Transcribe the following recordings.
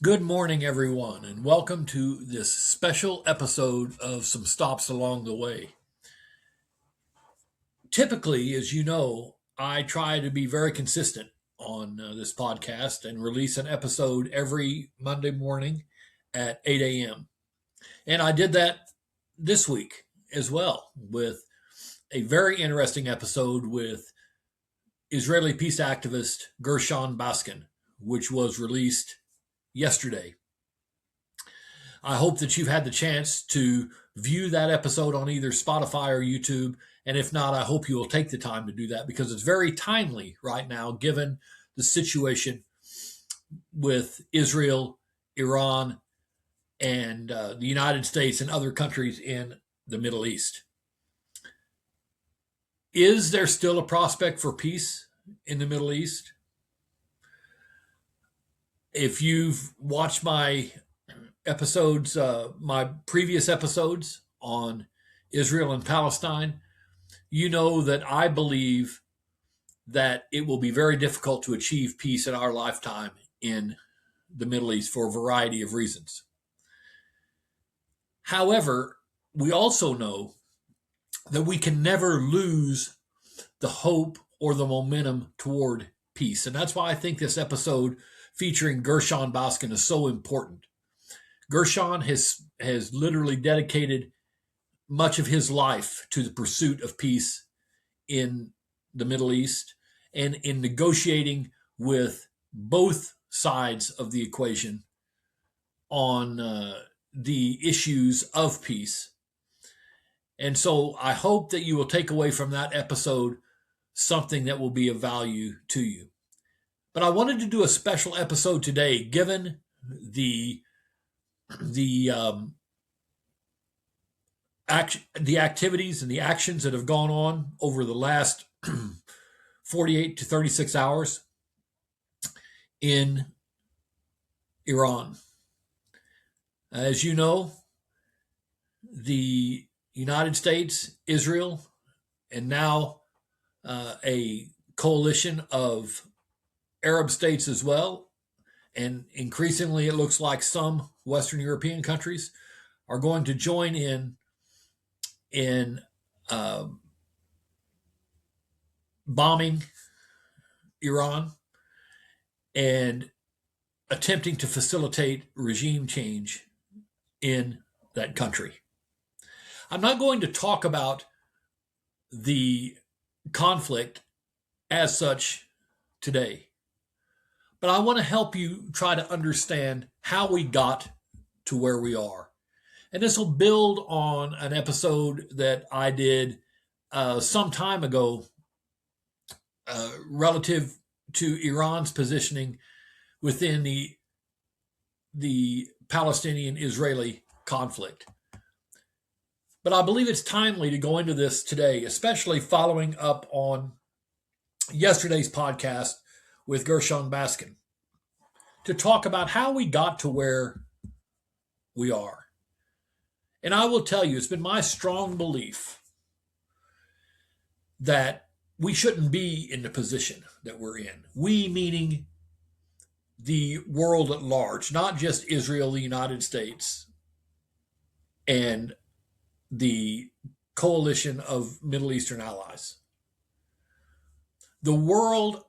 Good morning, everyone, and welcome to this special episode of Some Stops Along the Way. Typically, as you know, I try to be very consistent on this podcast and release an episode every Monday morning at 8 a.m. And I did that this week as well with a very interesting episode with Israeli peace activist Gershon Baskin, which was released yesterday. I hope that you've had the chance to view that episode on either Spotify or YouTube. And if not, I hope you will take the time to do that because it's very timely right now, given the situation with Israel, Iran, and the United States and other countries in the Middle East. Is there still a prospect for peace in the Middle East? If you've watched my previous episodes on Israel and Palestine, you know that I believe that it will be very difficult to achieve peace in our lifetime in the Middle East for a variety of reasons. However, we also know that we can never lose the hope or the momentum toward peace. And that's why I think this episode featuring Gershon Baskin is so important. Gershon has literally dedicated much of his life to the pursuit of peace in the Middle East and in negotiating with both sides of the equation on the issues of peace. And so I hope that you will take away from that episode something that will be of value to you. But I wanted to do a special episode today, given the the activities and the actions that have gone on over the last 48 to 36 hours in Iran. As you know, the United States, Israel, and now a coalition of Arab states as well, and increasingly it looks like some Western European countries are going to join in bombing Iran and attempting to facilitate regime change in that country. I'm not going to talk about the conflict as such today, but I want to help you try to understand how we got to where we are. And this will build on an episode that I did some time ago relative to Iran's positioning within the Palestinian-Israeli conflict. But I believe it's timely to go into this today, especially following up on yesterday's podcast with Gershon Baskin, to talk about how we got to where we are. And I will tell you, it's been my strong belief that we shouldn't be in the position that we're in. We, meaning the world at large, not just Israel, the United States, and the coalition of Middle Eastern allies. The world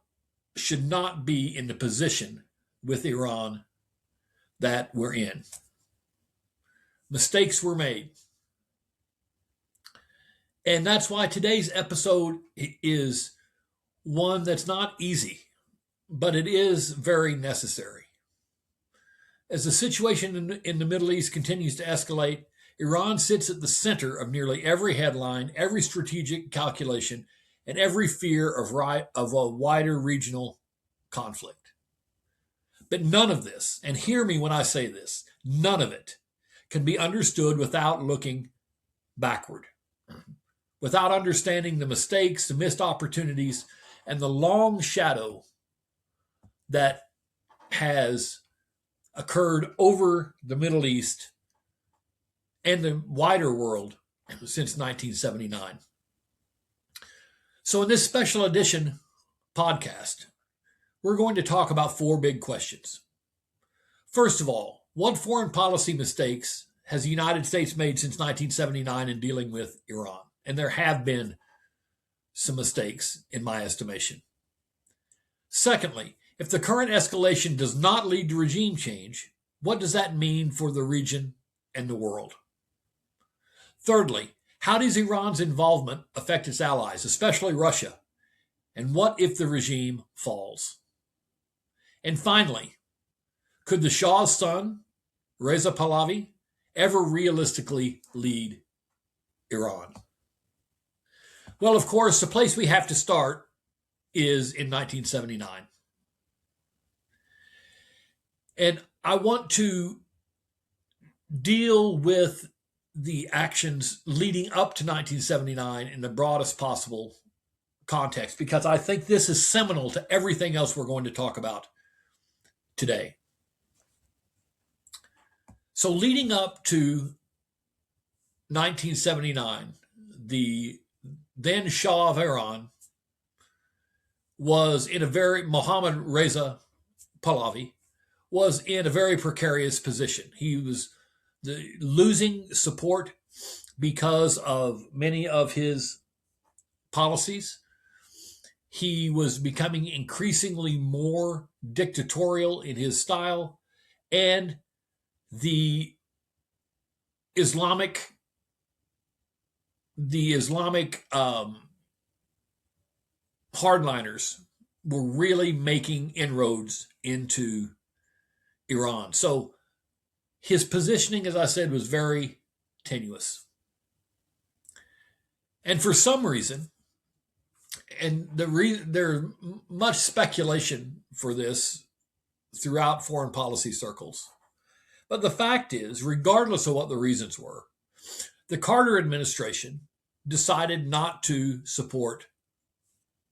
should not be in the position with Iran that we're in. Mistakes were made. And that's why today's episode is one that's not easy, but it is very necessary. As the situation in the Middle East continues to escalate, Iran sits at the center of nearly every headline, every strategic calculation, and every fear of a wider regional conflict. But none of this, and hear me when I say this, none of it can be understood without looking backward, without understanding the mistakes, the missed opportunities, and the long shadow that has occurred over the Middle East and the wider world since 1979. So, in this special edition podcast, we're going to talk about four big questions. First of all, what foreign policy mistakes has the United States made since 1979 in dealing with Iran? And there have been some mistakes, in my estimation. Secondly, if the current escalation does not lead to regime change, what does that mean for the region and the world? Thirdly, how does Iran's involvement affect its allies, especially Russia? And what if the regime falls? And finally, could the Shah's son, Reza Pahlavi, ever realistically lead Iran? Well, of course, the place we have to start is in 1979. And I want to deal with the actions leading up to 1979 in the broadest possible context, because I think this is seminal to everything else we're going to talk about today. So leading up to 1979, the then Shah of Iran was in a very, Mohammad Reza Pahlavi was in a very precarious position. He was losing support because of many of his policies. He was becoming increasingly more dictatorial in his style, and the Islamic hardliners were really making inroads into Iran. So his positioning, as I said, was very tenuous. And for some reason, and there's much speculation for this throughout foreign policy circles, but the fact is, regardless of what the reasons were, the Carter administration decided not to support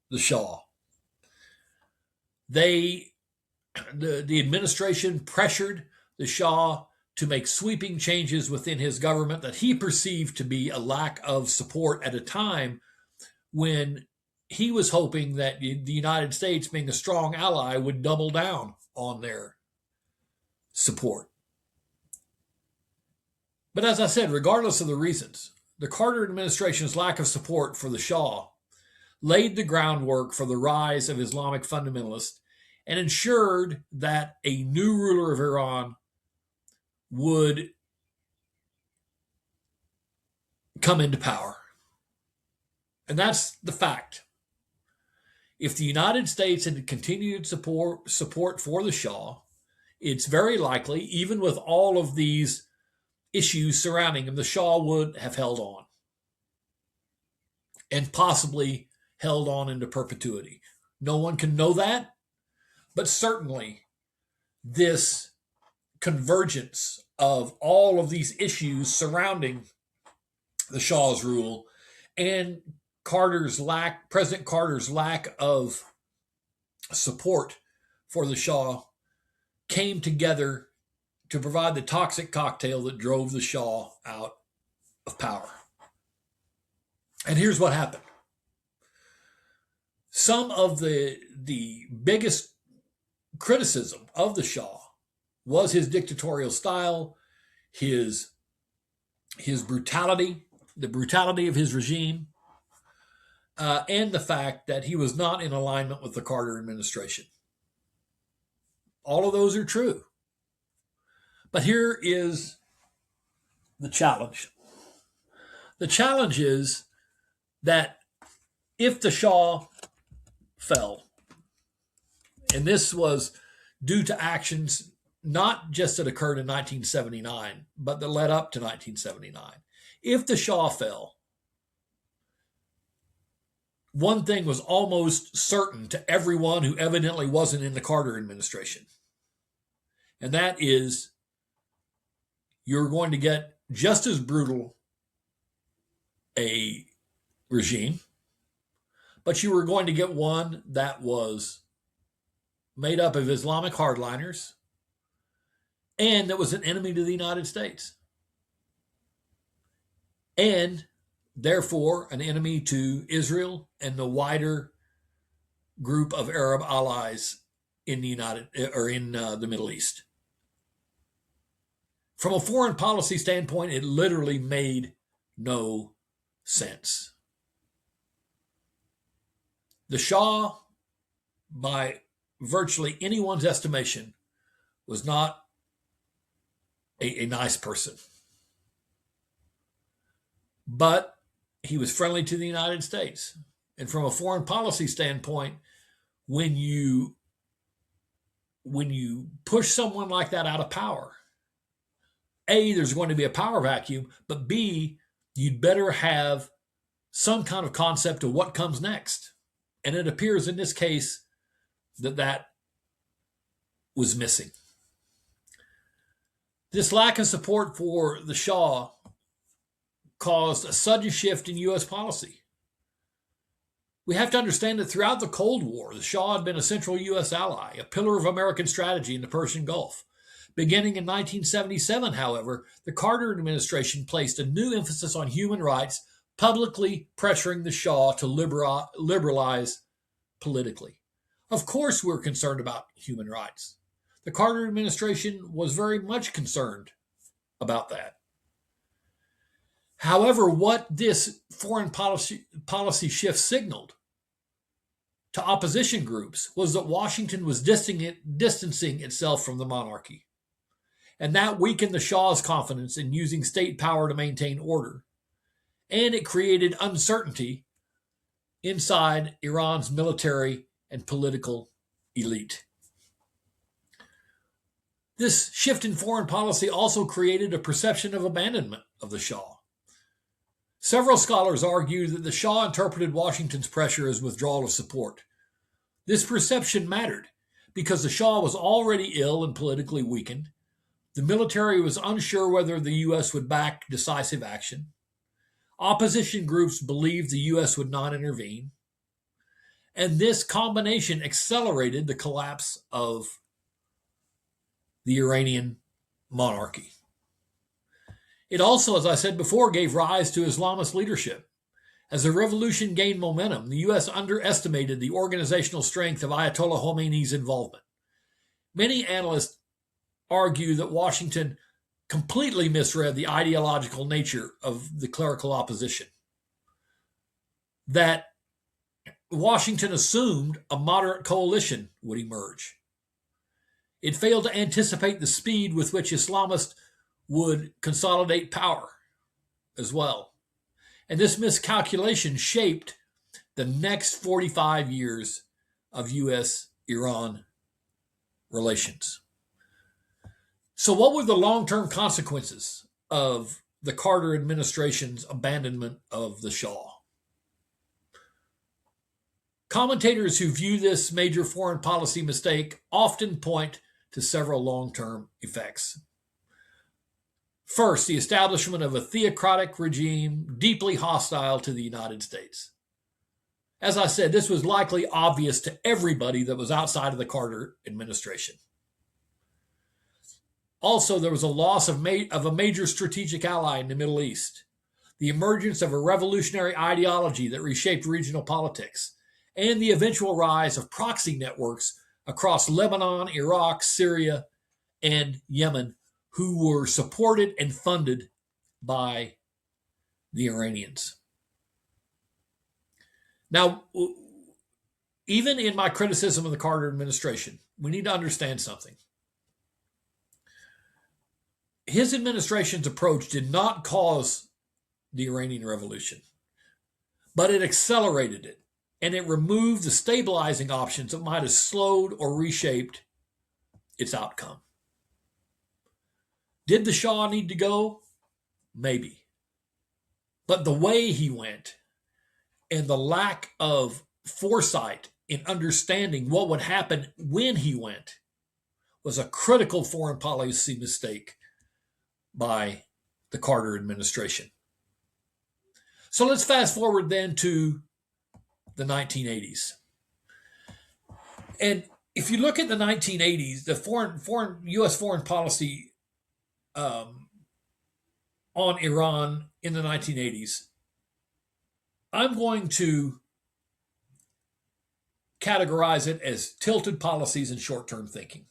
the Shah. The administration pressured the Shah to make sweeping changes within his government that he perceived to be a lack of support at a time when he was hoping that the United States, being a strong ally, would double down on their support. But as I said, regardless of the reasons, the Carter administration's lack of support for the Shah laid the groundwork for the rise of Islamic fundamentalists and ensured that a new ruler of Iran would come into power. And that's the fact. If the United States had continued support for the Shah, it's very likely, even with all of these issues surrounding him, the Shah would have held on, and possibly held on into perpetuity. No one can know that, but certainly this convergence of all of these issues surrounding the Shah's rule and President Carter's lack of support for the Shah came together to provide the toxic cocktail that drove the Shah out of power. And here's what happened. Some of the biggest criticism of the Shah was his dictatorial style, his brutality, the brutality of his regime, and the fact that he was not in alignment with the Carter administration. All of those are true. But here is the challenge. The challenge is that if the Shah fell, and this was due to actions not just that occurred in 1979, but that led up to 1979. If the Shah fell, one thing was almost certain to everyone who evidently wasn't in the Carter administration, and that is you're going to get just as brutal a regime, but you were going to get one that was made up of Islamic hardliners and that was an enemy to the United States, and therefore an enemy to Israel and the wider group of Arab allies in the Middle East. From a foreign policy standpoint, it literally made no sense. The Shah, by virtually anyone's estimation, was not a nice person. But he was friendly to the United States. And from a foreign policy standpoint, when you push someone like that out of power, A, there's going to be a power vacuum, but B, you'd better have some kind of concept of what comes next. And it appears in this case that was missing. This lack of support for the Shah caused a sudden shift in U.S. policy. We have to understand that throughout the Cold War, the Shah had been a central U.S. ally, a pillar of American strategy in the Persian Gulf. Beginning in 1977, however, the Carter administration placed a new emphasis on human rights, publicly pressuring the Shah to liberalize politically. Of course, we're concerned about human rights. The Carter administration was very much concerned about that. However, what this foreign policy shift signaled to opposition groups was that Washington was distancing itself from the monarchy. And that weakened the Shah's confidence in using state power to maintain order. And it created uncertainty inside Iran's military and political elite. This shift in foreign policy also created a perception of abandonment of the Shah. Several scholars argue that the Shah interpreted Washington's pressure as withdrawal of support. This perception mattered because the Shah was already ill and politically weakened. The military was unsure whether the U.S. would back decisive action. Opposition groups believed the U.S. would not intervene. And this combination accelerated the collapse of the Iranian monarchy. It also, as I said before, gave rise to Islamist leadership. As the revolution gained momentum, the U.S. underestimated the organizational strength of Ayatollah Khomeini's involvement. Many analysts argue that Washington completely misread the ideological nature of the clerical opposition. That Washington assumed a moderate coalition would emerge. It failed to anticipate the speed with which Islamists would consolidate power as well. And this miscalculation shaped the next 45 years of U.S.-Iran relations. So what were the long-term consequences of the Carter administration's abandonment of the Shah? Commentators who view this major foreign policy mistake often point to several long-term effects. First, the establishment of a theocratic regime deeply hostile to the United States. As I said, this was likely obvious to everybody that was outside of the Carter administration. Also, there was a loss of a major strategic ally in the Middle East, the emergence of a revolutionary ideology that reshaped regional politics, and the eventual rise of proxy networks across Lebanon, Iraq, Syria, and Yemen, who were supported and funded by the Iranians. Now, even in my criticism of the Carter administration, we need to understand something. His administration's approach did not cause the Iranian Revolution, but it accelerated it, and it removed the stabilizing options that might have slowed or reshaped its outcome. Did the Shah need to go? Maybe. But the way he went and the lack of foresight in understanding what would happen when he went was a critical foreign policy mistake by the Carter administration. So let's fast forward then to the 1980s. And if you look at the 1980s, the U.S. foreign policy on Iran in the 1980s, I'm going to categorize it as tilted policies and short-term thinking.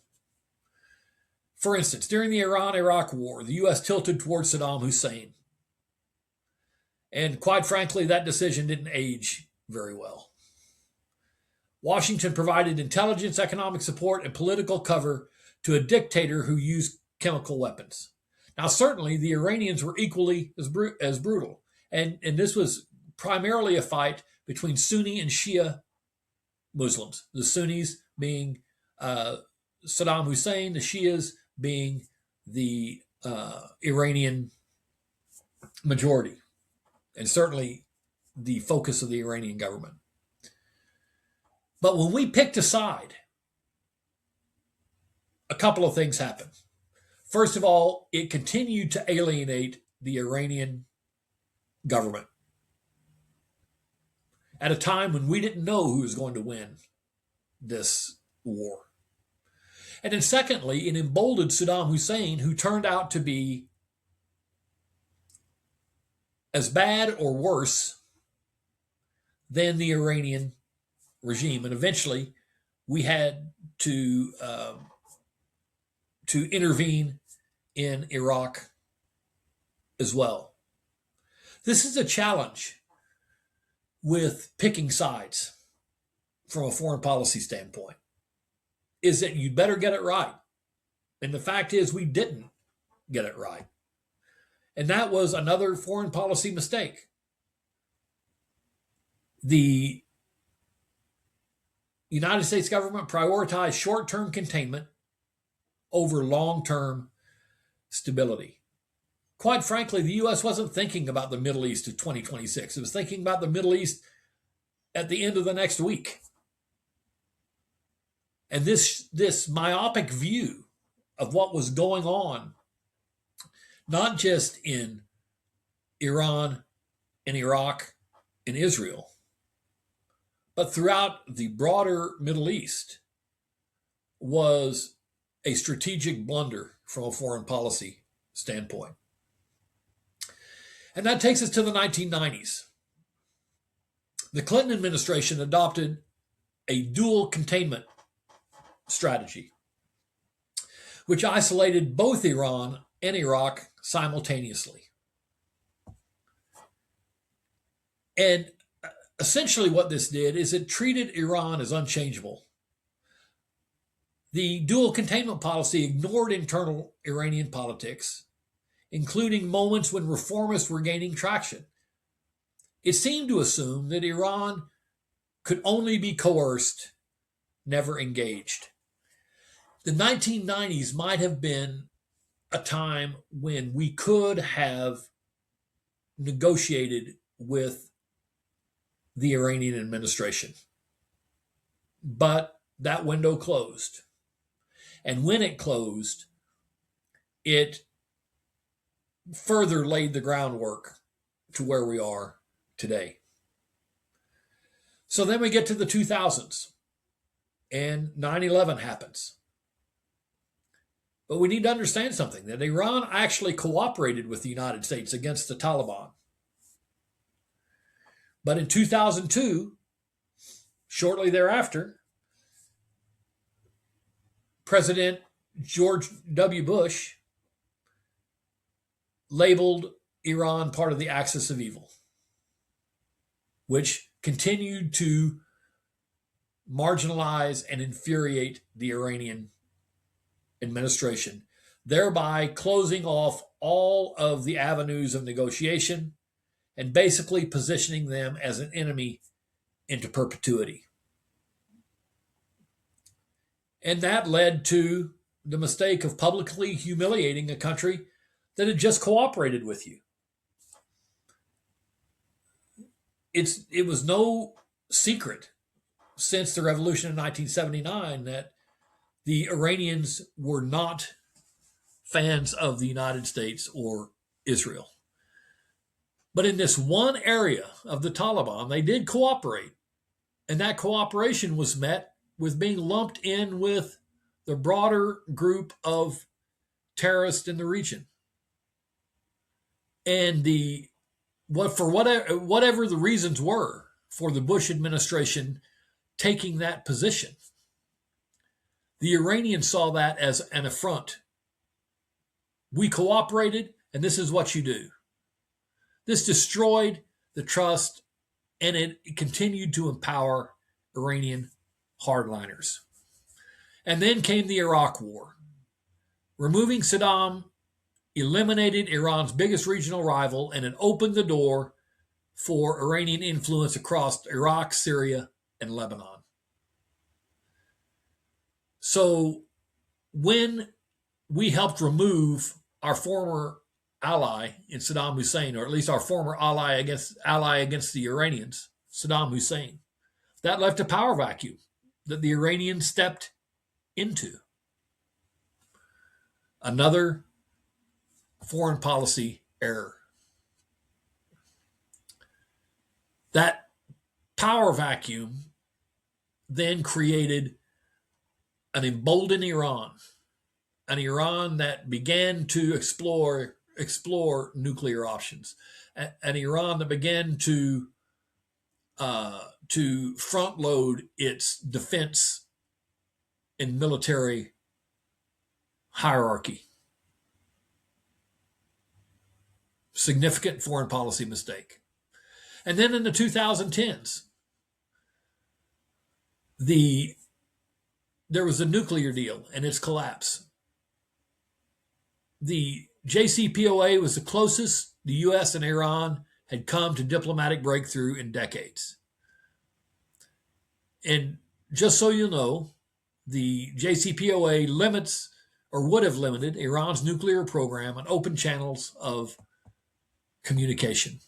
For instance, during the Iran-Iraq War, the U.S. tilted towards Saddam Hussein. And quite frankly, that decision didn't age very well. Washington provided intelligence, economic support, and political cover to a dictator who used chemical weapons. Now, certainly, the Iranians were equally as brutal. And this was primarily a fight between Sunni and Shia Muslims, the Sunnis being Saddam Hussein, the Shias being the Iranian majority, and certainly the focus of the Iranian government. But when we picked a side, a couple of things happened. First of all, it continued to alienate the Iranian government at a time when we didn't know who was going to win this war. And then secondly, it emboldened Saddam Hussein, who turned out to be as bad or worse than the Iranian regime. And eventually we had to intervene in Iraq as well. This is a challenge with picking sides from a foreign policy standpoint, is that you better get it right. And the fact is, we didn't get it right. And that was another foreign policy mistake. The United States government prioritized short-term containment over long-term stability. Quite frankly, the U.S. wasn't thinking about the Middle East of 2026. It was thinking about the Middle East at the end of the next week. And this myopic view of what was going on, not just in Iran, in Iraq, in Israel, but throughout the broader Middle East, was a strategic blunder from a foreign policy standpoint. And that takes us to the 1990s. The Clinton administration adopted a dual containment strategy, which isolated both Iran and Iraq simultaneously. And essentially what this did is it treated Iran as unchangeable. The dual containment policy ignored internal Iranian politics, including moments when reformists were gaining traction. It seemed to assume that Iran could only be coerced, never engaged. The 1990s might have been a time when we could have negotiated with the Iranian administration. But that window closed. And when it closed, it further laid the groundwork to where we are today. So then we get to the 2000s, and 9/11 happens. But we need to understand something, that Iran actually cooperated with the United States against the Taliban. But in 2002, shortly thereafter, President George W. Bush labeled Iran part of the axis of evil, which continued to marginalize and infuriate the Iranian administration, thereby closing off all of the avenues of negotiation and basically positioning them as an enemy into perpetuity. And that led to the mistake of publicly humiliating a country that had just cooperated with you. It was no secret since the revolution in 1979 that the Iranians were not fans of the United States or Israel. But in this one area of the Taliban, they did cooperate. And that cooperation was met with being lumped in with the broader group of terrorists in the region. And whatever the reasons were for the Bush administration taking that position, the Iranians saw that as an affront We cooperated, and this is what you do. This destroyed the trust, and it continued to empower Iranian hardliners. And then came the Iraq War. Removing Saddam eliminated Iran's biggest regional rival, and it opened the door for Iranian influence across Iraq, Syria, and Lebanon. So when we helped remove our former ally in Saddam Hussein, or at least our former ally against the Iranians, Saddam Hussein, that left a power vacuum that the Iranians stepped into. Another foreign policy error. That power vacuum then created an emboldened Iran, an Iran that began to explore nuclear options, an Iran that began to front load its defense and military hierarchy. Significant foreign policy mistake. And then in the 2010s, there was a nuclear deal and its collapse. The JCPOA was the closest the U.S. and Iran had come to diplomatic breakthrough in decades. And just so you know, the JCPOA limits, or would have limited, Iran's nuclear program and open channels of communication.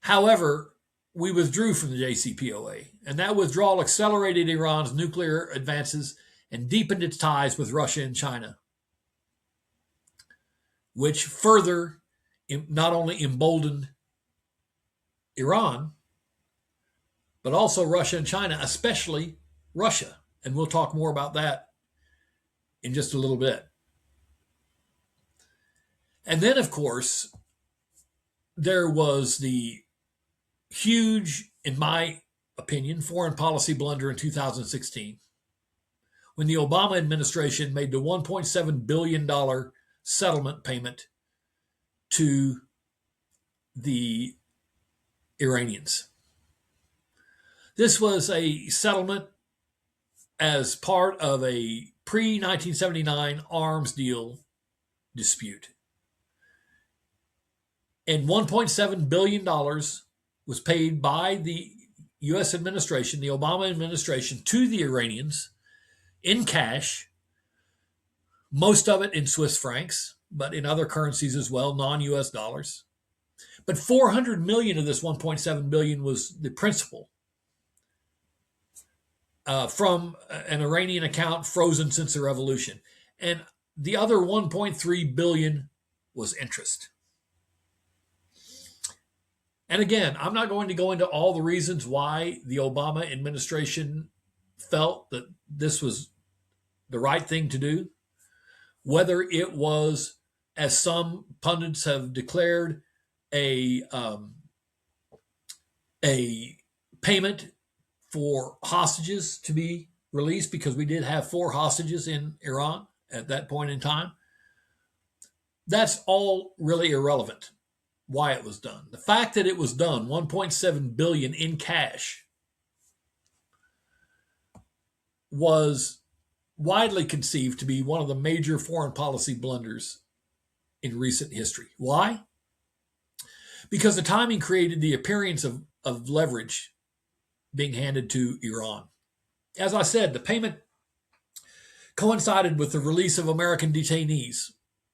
However, we withdrew from the JCPOA, and that withdrawal accelerated Iran's nuclear advances and deepened its ties with Russia and China, which further not only emboldened Iran, but also Russia and China, especially Russia. And we'll talk more about that in just a little bit. And then, of course, there was the huge, in my opinion, foreign policy blunder in 2016 when the Obama administration made the $1.7 billion settlement payment to the Iranians. This was a settlement as part of a pre-1979 arms deal dispute. And $1.7 billion was paid by the U.S. administration, the Obama administration, to the Iranians in cash, most of it in Swiss francs, but in other currencies as well, non-U.S. dollars. But $400 million of this $1.7 billion was the principal from an Iranian account frozen since the revolution. And the other $1.3 billion was interest. And again, I'm not going to go into all the reasons why the Obama administration felt that this was the right thing to do, whether it was, as some pundits have declared, a payment for hostages to be released, because we did have 4 hostages in Iran at that point in time. That's all really irrelevant why it was done. The fact that it was done, $1.7 billion in cash, was widely conceived to be one of the major foreign policy blunders in recent history. Why? Because the timing created the appearance of leverage being handed to Iran. As I said, the payment coincided with the release of American detainees,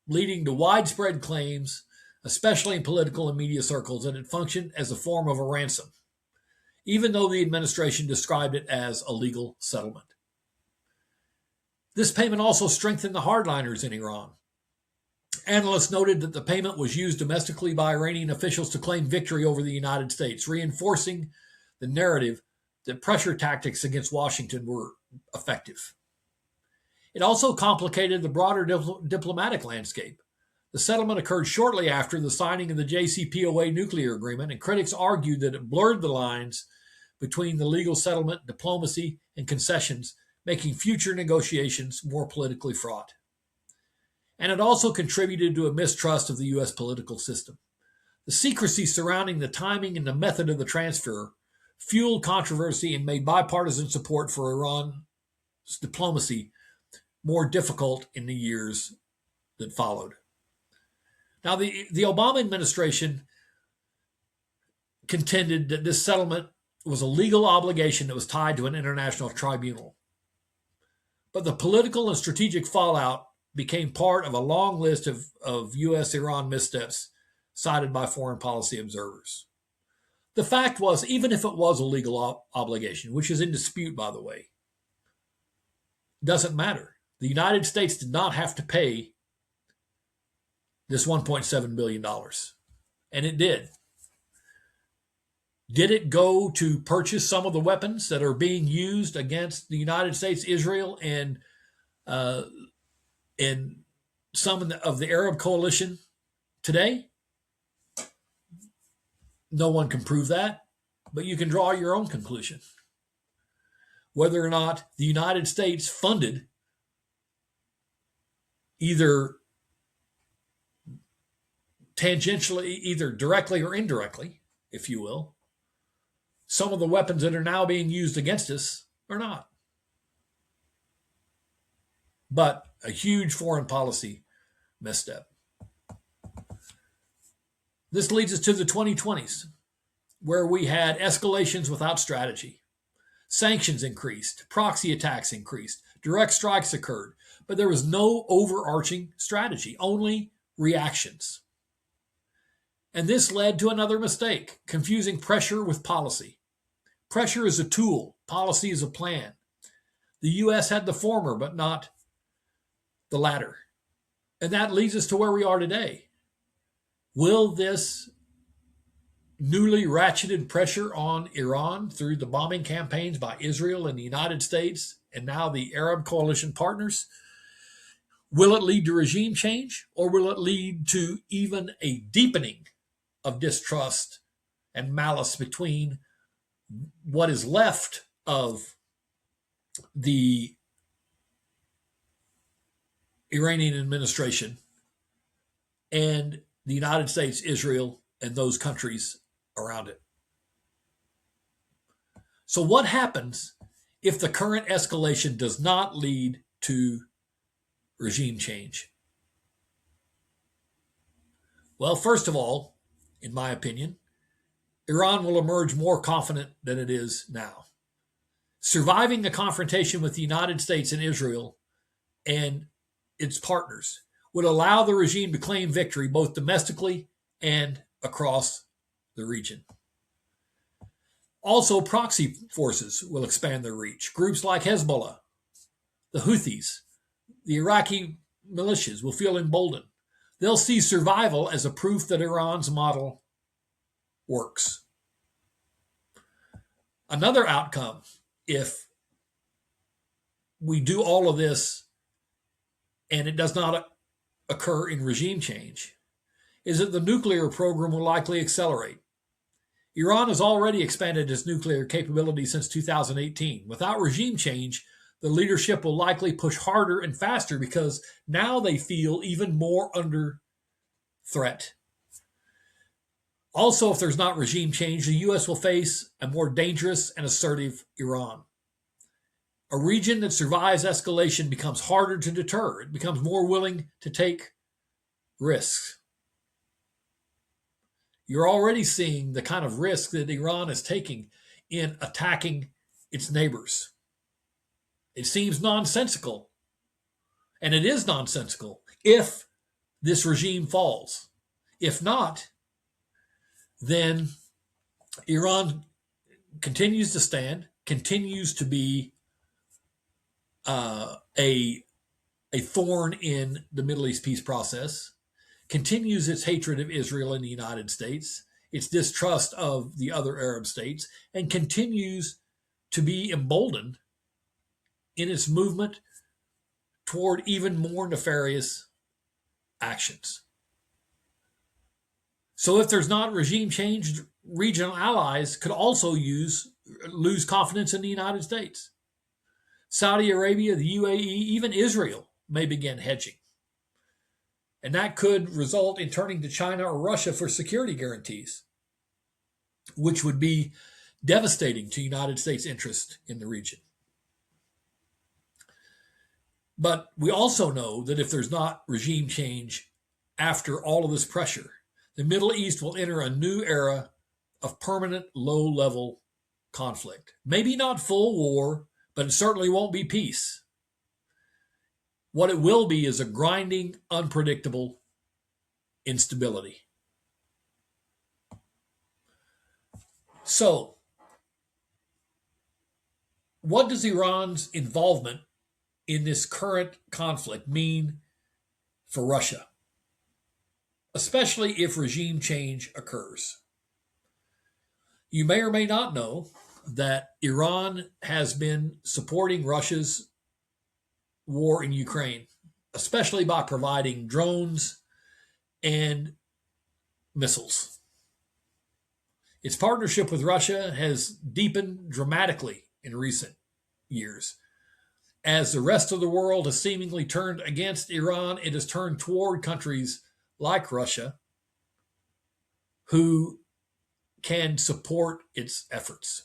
leading to widespread claims, especially in political and media circles, that it functioned as a form of a ransom, even though the administration described it as a legal settlement. This payment also strengthened the hardliners in Iran. Analysts noted that the payment was used domestically by Iranian officials to claim victory over the United States, reinforcing the narrative that pressure tactics against Washington were effective. It also complicated the broader diplomatic landscape. The settlement occurred shortly after the signing of the JCPOA nuclear agreement, and critics argued that it blurred the lines between the legal settlement, diplomacy, and concessions, making future negotiations more politically fraught. and it also contributed to a mistrust of the U.S. political system. The secrecy surrounding the timing and the method of the transfer fueled controversy and made bipartisan support for Iran's diplomacy more difficult in the years that followed. Now, the Obama administration contended that this settlement was a legal obligation that was tied to an international tribunal. But the political and strategic fallout became part of a long list of U.S.-Iran missteps cited by foreign policy observers. The fact was, even if it was a legal obligation, which is in dispute, by the way, doesn't matter. The United States did not have to pay this $1.7 billion, and it did. Did it go to purchase some of the weapons that are being used against the United States, Israel, and some of the Arab coalition today? No one can prove that, but you can draw your own conclusion. Whether or not the United States funded either tangentially, either directly or indirectly, if you will, some of the weapons that are now being used against us or not. But a huge foreign policy misstep. This leads us to the 2020s, where we had escalations without strategy. Sanctions increased, proxy attacks increased, direct strikes occurred, but there was no overarching strategy, only reactions. And this led to another mistake, confusing pressure with policy. Pressure is a tool, policy is a plan. The U.S. had the former, but not the latter. And that leads us to where we are today. Will this newly ratcheted pressure on Iran through the bombing campaigns by Israel and the United States and now the Arab coalition partners, will it lead to regime change, or will it lead to even a deepening of distrust and malice between what is left of the Iranian administration and the United States, Israel, and those countries around it? So what happens if the current escalation does not lead to regime change? Well, first of all, in my opinion, Iran will emerge more confident than it is now. Surviving the confrontation with the United States and Israel and its partners would allow the regime to claim victory both domestically and across the region. Also, proxy forces will expand their reach. Groups like Hezbollah, the Houthis, the Iraqi militias will feel emboldened. They'll see survival as a proof that Iran's model works. Another outcome, if we do all of this and it does not occur in regime change, is that the nuclear program will likely accelerate. Iran has already expanded its nuclear capability since 2018. Without regime change, the leadership will likely push harder and faster because now they feel even more under threat. Also, if there's not regime change, the U.S. will face a more dangerous and assertive Iran. A region that survives escalation becomes harder to deter. It becomes more willing to take risks. You're already seeing the kind of risk that Iran is taking in attacking its neighbors. It seems nonsensical, and it is nonsensical if this regime falls. If not, then Iran continues to stand, continues to be a thorn in the Middle East peace process, continues its hatred of Israel and the United States, its distrust of the other Arab states, and continues to be emboldened in its movement toward even more nefarious actions. So if there's not regime change, regional allies could also lose confidence in the United States. Saudi Arabia, the UAE, even Israel may begin hedging. And that could result in turning to China or Russia for security guarantees, which would be devastating to United States interest in the region. But we also know that if there's not regime change after all of this pressure, the Middle East will enter a new era of permanent low-level conflict. Maybe not full war, but it certainly won't be peace. What it will be is a grinding, unpredictable instability. So, what does Iran's involvement in this current conflict mean for Russia, especially if regime change occurs? You may or may not know that Iran has been supporting Russia's war in Ukraine, especially by providing drones and missiles. Its partnership with Russia has deepened dramatically in recent years. As the rest of the world has seemingly turned against Iran, it has turned toward countries like Russia who can support its efforts.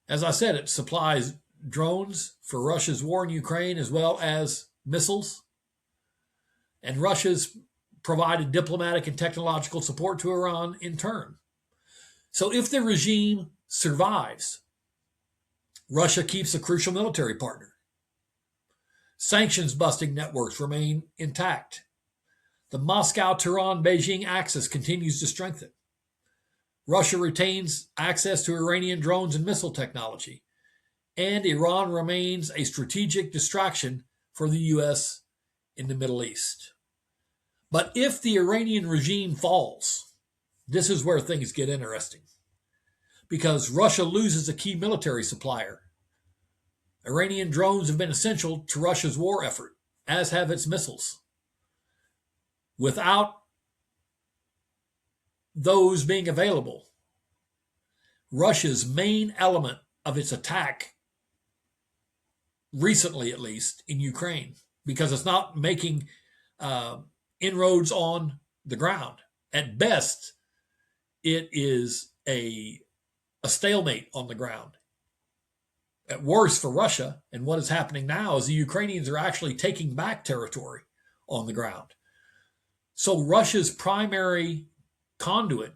As I said, it supplies drones for Russia's war in Ukraine as well as missiles. And Russia's provided diplomatic and technological support to Iran in turn. So if the regime survives, Russia keeps a crucial military partner. Sanctions busting networks remain intact. The Moscow-Tehran-Beijing axis continues to strengthen. Russia retains access to Iranian drones and missile technology, and Iran remains a strategic distraction for the U.S. in the Middle East. But if the Iranian regime falls, this is where things get interesting, because Russia loses a key military supplier. Iranian drones have been essential to Russia's war effort, as have its missiles. Without those being available, Russia's main element of its attack, recently at least, in Ukraine, because it's not making inroads on the ground. At best, it is a stalemate on the ground. At worst for Russia, and what is happening now is the Ukrainians are actually taking back territory on the ground. So Russia's primary conduit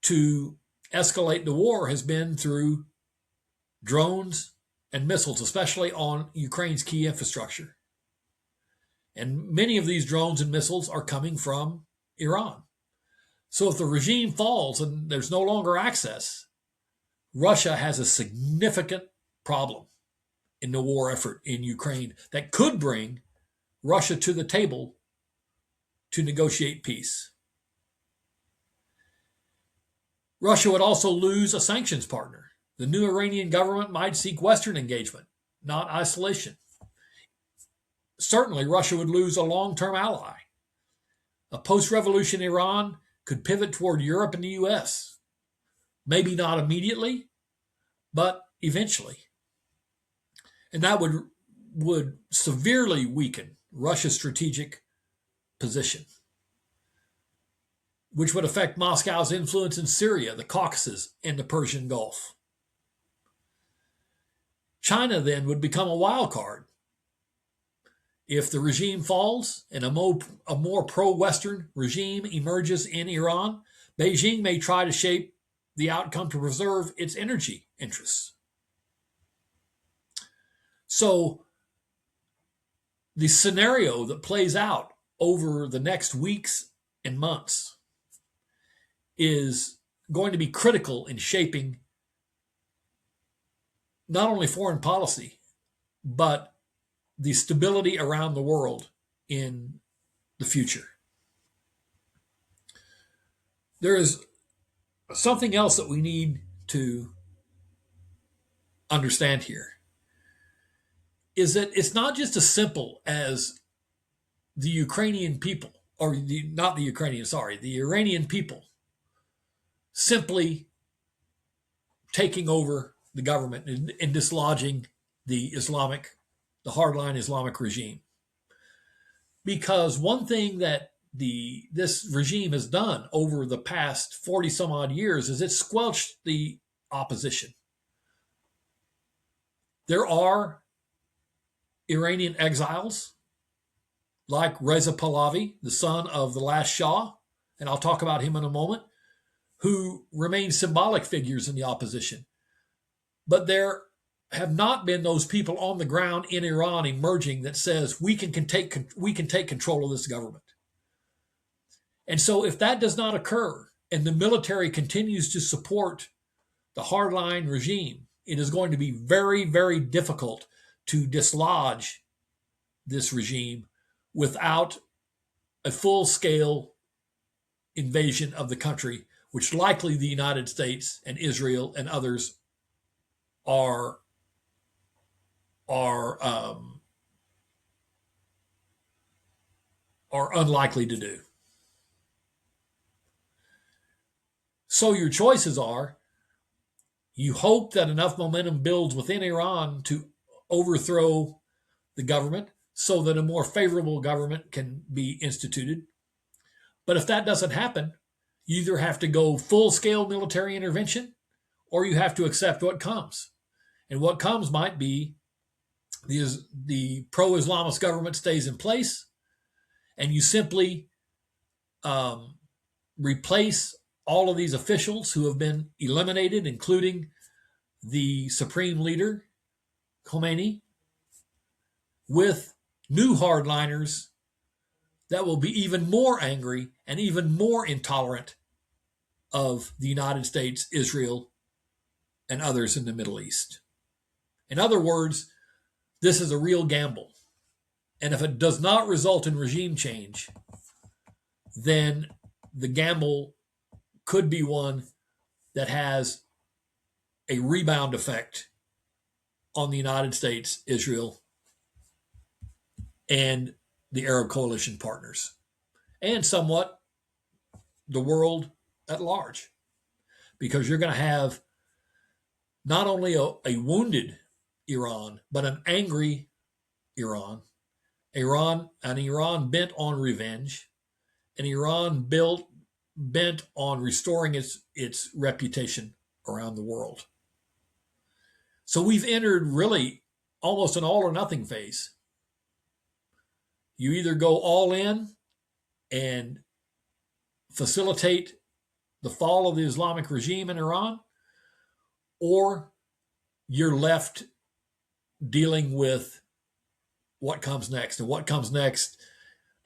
to escalate the war has been through drones and missiles, especially on Ukraine's key infrastructure. And many of these drones and missiles are coming from Iran. So if the regime falls and there's no longer access, Russia has a significant problem in the war effort in Ukraine that could bring Russia to the table to negotiate peace. Russia would also lose a sanctions partner. The new Iranian government might seek Western engagement, not isolation. Certainly, Russia would lose a long-term ally. A post-revolution Iran could pivot toward Europe and the U.S. Maybe not immediately, but eventually. And that would severely weaken Russia's strategic position, which would affect Moscow's influence in Syria, the Caucasus, and the Persian Gulf. China then would become a wild card. If the regime falls and a more pro-Western regime emerges in Iran, Beijing may try to shape the outcome to preserve its energy interests. So the scenario that plays out over the next weeks and months is going to be critical in shaping not only foreign policy, but the stability around the world in the future. There is something else that we need to understand here, is that it's not just as simple as the Ukrainian people, or not the Ukrainian, sorry, the Iranian people simply taking over the government and dislodging the hardline Islamic regime. Because one thing that this regime has done over the past 40 some odd years is it squelched the opposition. There are Iranian exiles like Reza Pahlavi, the son of the last Shah, and I'll talk about him in a moment, who remain symbolic figures in the opposition. But there have not been those people on the ground in Iran emerging that says we can take control of this government. And so if that does not occur and the military continues to support the hardline regime, it is going to be very, very difficult to dislodge this regime without a full-scale invasion of the country, which likely the United States and Israel and others are unlikely to do. So your choices are: you hope that enough momentum builds within Iran to overthrow the government so that a more favorable government can be instituted. But if that doesn't happen, you either have to go full-scale military intervention or you have to accept what comes. And what comes might be the pro-Islamist government stays in place and you simply replace all of these officials who have been eliminated, including the supreme leader, Khomeini, with new hardliners that will be even more angry and even more intolerant of the United States, Israel, and others in the Middle East. In other words, this is a real gamble. And if it does not result in regime change, then the gamble could be one that has a rebound effect on the United States, Israel, and the Arab coalition partners, and somewhat the world at large. Because you're going to have not only a wounded Iran, but an angry Iran, an Iran bent on revenge, an Iran bent on restoring its reputation around the world. So we've entered really almost an all or nothing phase. You either go all in and facilitate the fall of the Islamic regime in Iran, or you're left dealing with what comes next. And what comes next,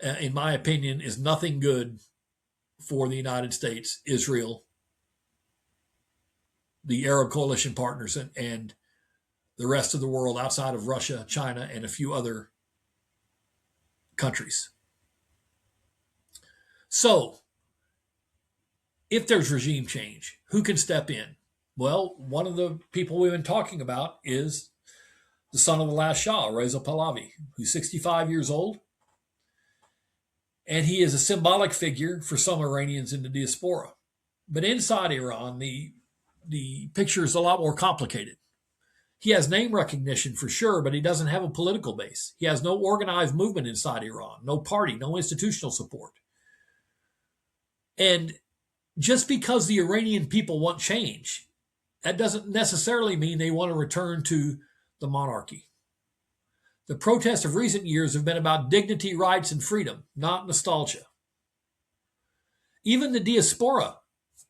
in my opinion, is nothing good for the United States, Israel, the Arab coalition partners, and the rest of the world outside of Russia, China, and a few other countries. So, if there's regime change, who can step in? Well, one of the people we've been talking about is the son of the last Shah, Reza Pahlavi, who's 65 years old. And he is a symbolic figure for some Iranians in the diaspora. But inside Iran, the picture is a lot more complicated. He has name recognition for sure, but he doesn't have a political base. He has no organized movement inside Iran, no party, no institutional support. And just because the Iranian people want change, that doesn't necessarily mean they want to return to the monarchy. The protests of recent years have been about dignity, rights, and freedom, not nostalgia. Even the diaspora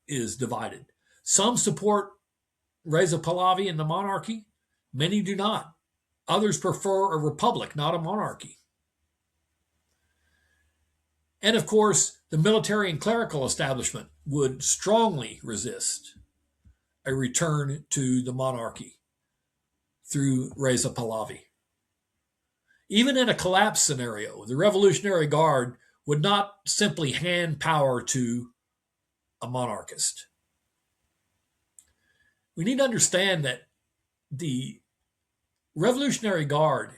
is divided. Some support Reza Pahlavi and the monarchy. Many do not. Others prefer a republic, not a monarchy. And of course, the military and clerical establishment would strongly resist a return to the monarchy through Reza Pahlavi. Even in a collapse scenario, the Revolutionary Guard would not simply hand power to a monarchist. We need to understand that the Revolutionary Guard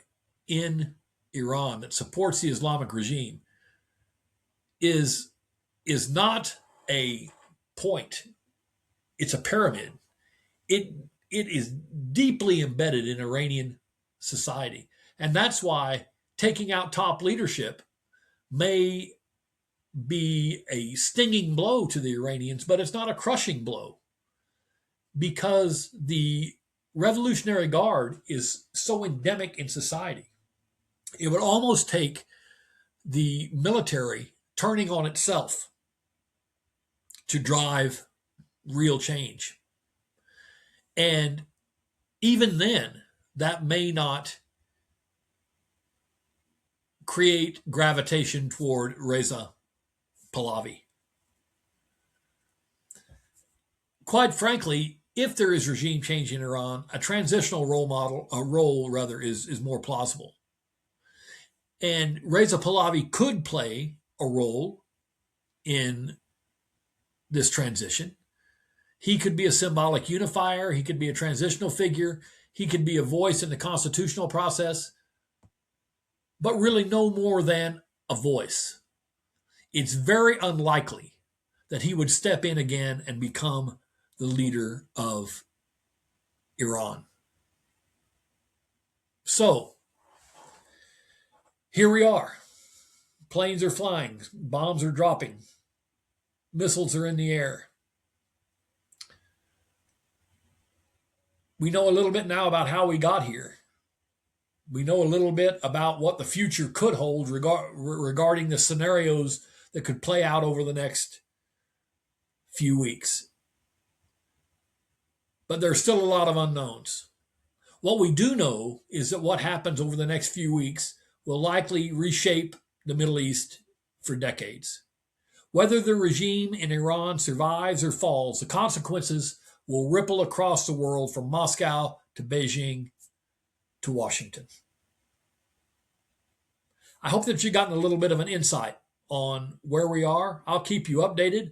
in Iran that supports the Islamic regime is not a point. It's a pyramid. It is deeply embedded in Iranian society. And that's why taking out top leadership may be a stinging blow to the Iranians, but it's not a crushing blow because the Revolutionary Guard is so endemic in society. It would almost take the military turning on itself to drive real change. And even then, that may not create gravitation toward Reza Pahlavi. Quite frankly, if there is regime change in Iran, a transitional role is more plausible. And Reza Pahlavi could play a role in this transition. He could be a symbolic unifier. He could be a transitional figure. He could be a voice in the constitutional process, but really no more than a voice. It's very unlikely that he would step in again and become the leader of Iran. So, here we are. Planes are flying, bombs are dropping, missiles are in the air. We know a little bit now about how we got here. We know a little bit about what the future could hold regarding the scenarios that could play out over the next few weeks. But there's still a lot of unknowns. What we do know is that what happens over the next few weeks will likely reshape the Middle East for decades. Whether the regime in Iran survives or falls, the consequences will ripple across the world from Moscow to Beijing to Washington. I hope that you've gotten a little bit of an insight on where we are. I'll keep you updated